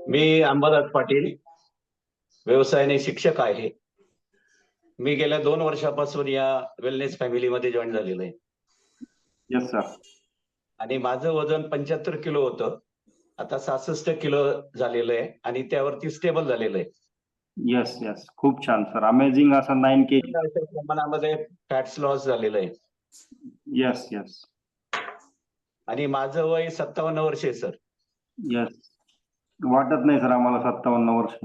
मी अंबादास पाटील, व्यवसायाने शिक्षक आहे. मी गेल्या 2 वर्षापासून या वेलनेस फॅमिलीमध्ये जॉईन झालेलो आहे. Yes sir. आणि माझं वजन 75 किलो होतं. आता 66 किलो झालेलं आहे आणि त्यावरती स्टेबल झालेलं आहे. येस येस, खूप छान सर. अमेझिंग असं 9 kg. प्रमाणामध्ये फॅट्स लॉस झालेलं आहे. येस येस आणि माझं वय 57 वर्ष आहे सर. येस, वाटत नाही सर आम्हाला 57 वर्ष.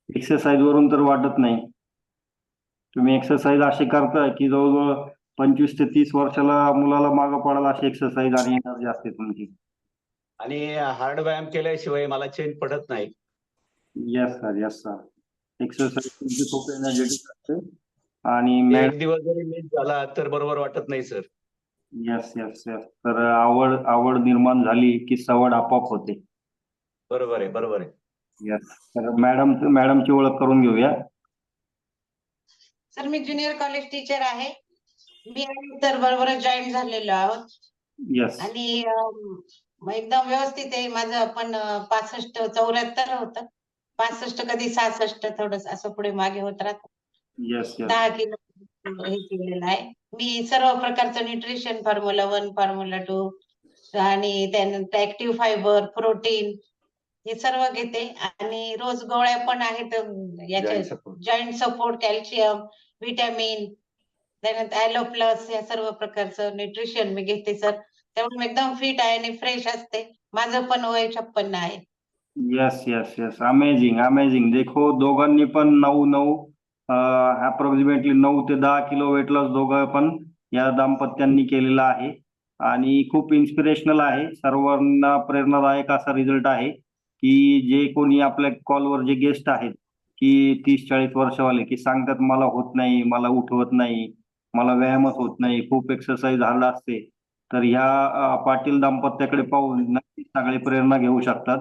एक्सरसाइज वरून तर वाटत नाही. तुम्ही एक्सरसाइज अशी करताय की जवळजवळ 25 ते 30 वर्षाला मुलाला मागं पडायला अशी एक्सरसाइज आणि एनर्जी असते तुमची. आणि हार्ड व्यायाम केल्याशिवाय मला चेन पडत नाही. Yes sir, yes sir. Exercise तुमची खूप एनर्जेटिक असते आणि एक दिवस जरी मिस झाला तर बरोबर वाटत नाही सर. Yes yes yes. तर आवड निर्माण झाली की सवड आपोआप होते. बरोबर आहे, बरोबर आहे. येस. तर मॅडमची ओळख करून घेऊया. सर मी ज्युनियर कॉलेज टीचर आहे. मी आणि सर बरोबरच जॉईन झालेलो आहोत. येस आणि एकदम व्यवस्थित आहे माझं. पण 65-74 होतं. 65 कधी 66 थोडस असं पुढे मागे होत राहत. येस येस 10 किलो हे केलेलं आहे. मी सर्व प्रकारचं न्यूट्रिशन, फॉर्म्युला 1, फॉर्म्युला 2 आणि त्यानंतर ऍक्टिव्ह फायबर, प्रोटीन हे सर्व घेते. आणि रोज गोळ्या पण आहेत याच्या Joint support. Joint support, calcium, vitamin, त्यानंतर ॲलो प्लस या सर्व प्रकारचं न्यूट्रिशन मी घेते सर. त्यामुळे मी एकदम फिट आहे आणि फ्रेश असते. माझं पण वय 56 आहे. Yes yes yes. Amazing amazing. देखो, दोघांनी पण 9 अप्रॉक्सिमेटली 9 ते 10 किलो वेट लॉस दोघं पण या दाम्पत्यांनी केलेला आहे आणि खूप इन्स्पिरेशनल आहे. सर्वांना प्रेरणादायक असा रिझल्ट आहे की जे कोणी आपल्या कॉलवर जे गेस्ट आहेत की 30-40 वर्षवाले की सांगतात मला होत नाही, मला उठवत नाही, मला व्यायामच होत नाही, खूप एक्सरसाइज हार्ड असते. तर ह्या पाटील दाम्पत्याकडे पाहून नक्कीच सगळे प्रेरणा घेऊ शकतात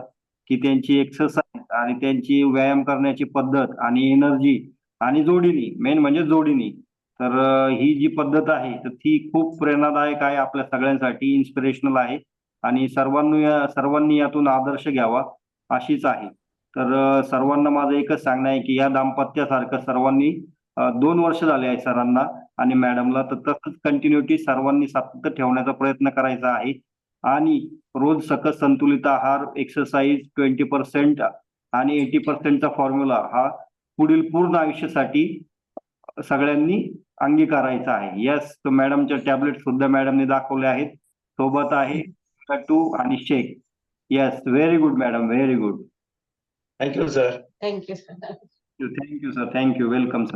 की त्यांची एक्सरसाइज आणि त्यांची व्यायाम करण्याची पद्धत आणि एनर्जी आणि जोडीनी, मेन म्हणजे जोडीनी. तर ही जी पद्धत आहे तर ती खूप प्रेरणादायक आहे आपल्या सगळ्यांसाठी, इन्स्पिरेशनल आहे आणि सर्वांनी यातून आदर्श घ्यावा अशीच आहे. तर सर्वांना माझं एकच सांगणं आहे की या दाम्पत्यासारखं सर्वांनी 2 वर्ष झाले आहे सरांना आणि मॅडमला, तर तसंच कंटिन्युटी सर्वांनी सातत्य ठेवण्याचा प्रयत्न करायचा आहे. आणि रोज सकस संतुलित आहार, एक्सरसाइज 20% आणि 80% चा फॉर्म्युला हा पुढील पूर्ण आयुष्यासाठी सगळ्यांनी अंगीकारायचा आहे. येस, तो मॅडमच्या टॅबलेट सुद्धा मॅडमने दाखवले आहेत. सोबत आहे कट्टू आणि शेक. Yes, very good madam, very good. Thank you sir. Thank you sir. Thank you sir, thank you. Welcome sir.